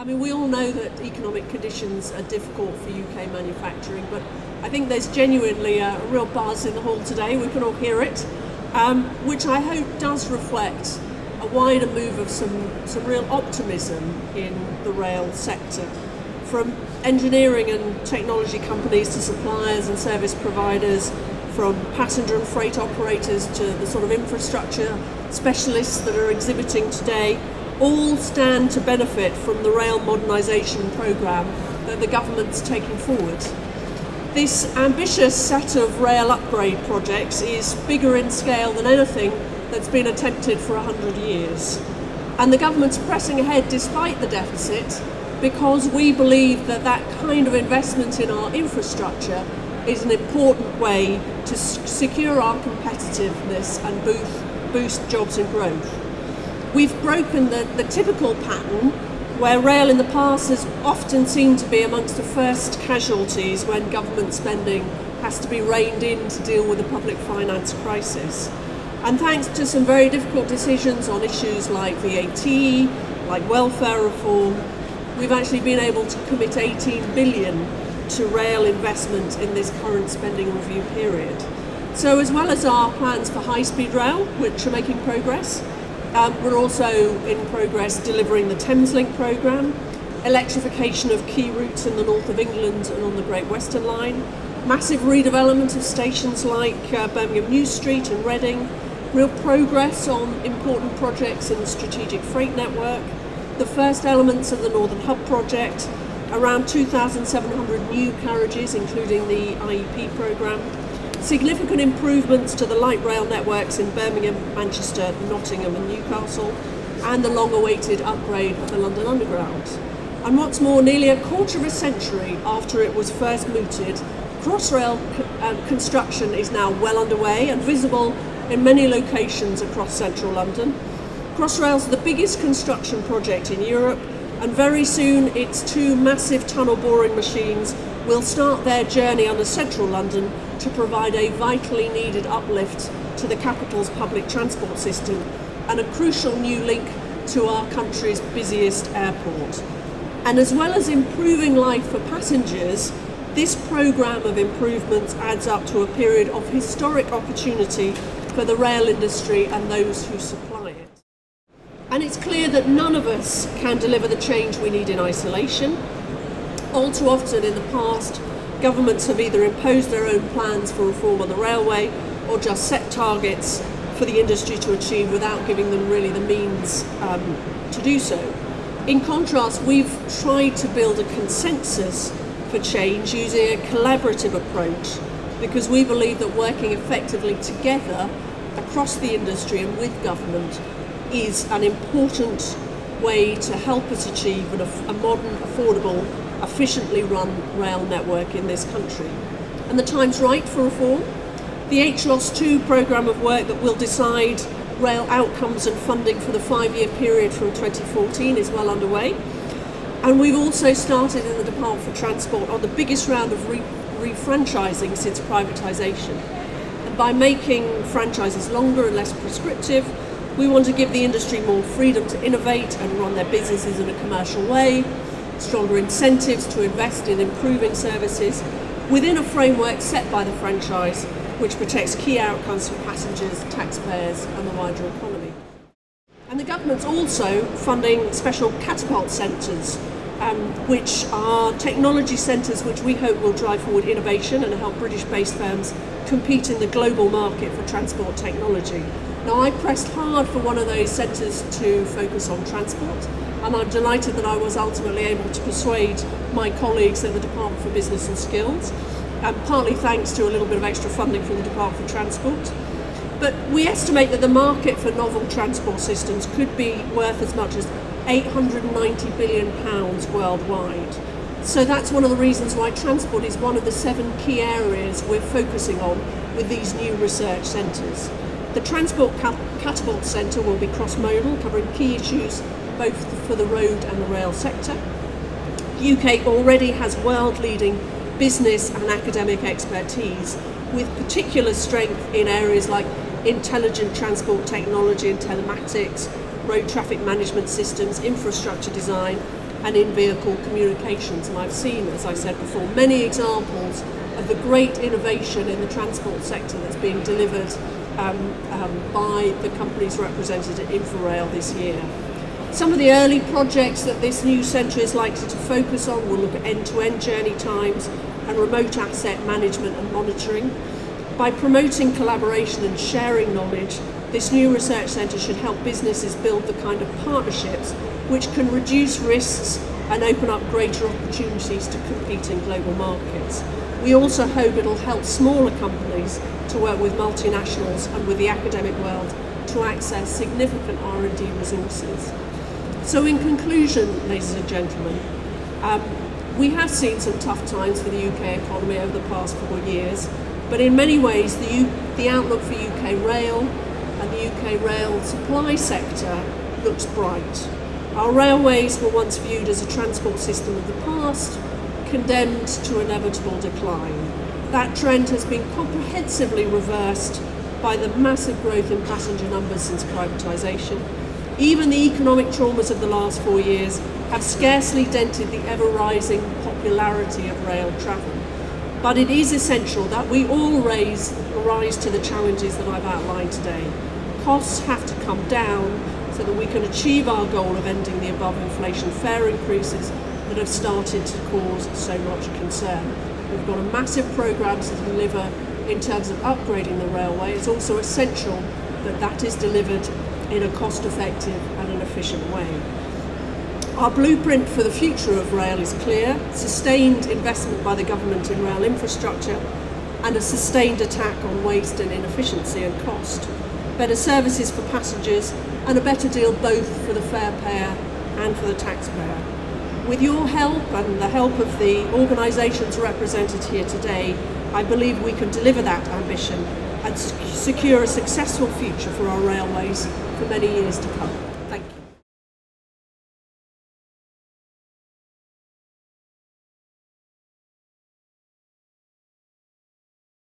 mean, we all know that economic conditions are difficult for UK manufacturing, but I think there's genuinely a real buzz in the hall today. We can all hear it, which I hope does reflect a wider move of some real optimism in the rail sector. From engineering and technology companies to suppliers and service providers, from passenger and freight operators to the sort of infrastructure specialists that are exhibiting today, all stand to benefit from the rail modernisation programme that the government's taking forward. This ambitious set of rail upgrade projects is bigger in scale than anything that's been attempted for 100 years. And the government's pressing ahead despite the deficit, because we believe that that kind of investment in our infrastructure is an important way to secure our competitiveness and boost jobs and growth. We've broken the typical pattern where rail in the past has often seemed to be amongst the first casualties when government spending has to be reined in to deal with the public finance crisis. And thanks to some very difficult decisions on issues like VAT, like welfare reform, we've actually been able to commit 18 billion to rail investment in this current spending review period. So as well as our plans for high-speed rail, which are making progress, we're also in progress delivering the Thameslink programme, electrification of key routes in the north of England and on the Great Western Line, massive redevelopment of stations like Birmingham New Street and Reading, real progress on important projects in the strategic freight network, the first elements of the Northern Hub project, around 2,700 new carriages, including the IEP programme, significant improvements to the light rail networks in Birmingham, Manchester, Nottingham and Newcastle, and the long-awaited upgrade of the London Underground. And what's more, nearly a quarter of a century after it was first mooted, Crossrail construction is now well underway and visible in many locations across central London. Crossrail is the biggest construction project in Europe, and very soon its two massive tunnel boring machines will start their journey under central London to provide a vitally needed uplift to the capital's public transport system and a crucial new link to our country's busiest airport. And as well as improving life for passengers, this programme of improvements adds up to a period of historic opportunity for the rail industry and those who supply it. And it's clear that none of us can deliver the change we need in isolation. All too often in the past, governments have either imposed their own plans for reform on the railway or just set targets for the industry to achieve without giving them really the means to do so. In contrast, we've tried to build a consensus for change using a collaborative approach, because we believe that working effectively together across the industry and with government is an important way to help us achieve a modern, affordable, efficiently run rail network in this country. And the time's right for reform. The HLOS2 programme of work that will decide rail outcomes and funding for the 5-year period from 2014 is well underway. And we've also started in the Department for Transport on the biggest round of refranchising since privatisation. And by making franchises longer and less prescriptive, we want to give the industry more freedom to innovate and run their businesses in a commercial way, stronger incentives to invest in improving services within a framework set by the franchise, which protects key outcomes for passengers, taxpayers and the wider economy. And the government's also funding special catapult centres, which are technology centres which we hope will drive forward innovation and help British-based firms compete in the global market for transport technology. Now, I pressed hard for one of those centres to focus on transport, and I'm delighted that I was ultimately able to persuade my colleagues at the Department for Business and Skills, partly thanks to a little bit of extra funding from the Department for Transport. But we estimate that the market for novel transport systems could be worth as much as £890 billion worldwide. So that's one of the reasons why transport is one of the 7 key areas we're focusing on with these new research centres. The Transport Catapult Centre will be cross-modal, covering key issues both for the road and the rail sector. The UK already has world-leading business and academic expertise, with particular strength in areas like intelligent transport technology and telematics, road traffic management systems, infrastructure design, and in-vehicle communications. And I've seen, as I said before, many examples of the great innovation in the transport sector that's being delivered by the companies represented at Infrarail this year. Some of the early projects that this new centre is likely to focus on will look at end-to-end journey times and remote asset management and monitoring. By promoting collaboration and sharing knowledge, this new research centre should help businesses build the kind of partnerships which can reduce risks and open up greater opportunities to compete in global markets. We also hope it'll help smaller companies to work with multinationals and with the academic world to access significant R&D resources. So in conclusion, ladies and gentlemen, we have seen some tough times for the UK economy over the past 4 years, but in many ways the outlook for UK rail and the UK rail supply sector looks bright. Our railways were once viewed as a transport system of the past, condemned to inevitable decline. That trend has been comprehensively reversed by the massive growth in passenger numbers since privatisation. Even the economic traumas of the last 4 years have scarcely dented the ever-rising popularity of rail travel. But it is essential that we all rise to the challenges that I've outlined today. Costs have to come down so that we can achieve our goal of ending the above-inflation fare increases that have started to cause so much concern. We've got a massive programme to deliver in terms of upgrading the railway. It's also essential that that is delivered in a cost-effective and an efficient way. Our blueprint for the future of rail is clear: sustained investment by the government in rail infrastructure and a sustained attack on waste and inefficiency and cost. Better services for passengers and a better deal both for the fare payer and for the taxpayer. With your help and the help of the organisations represented here today, I believe we can deliver that ambition and secure a successful future for our railways for many years to come.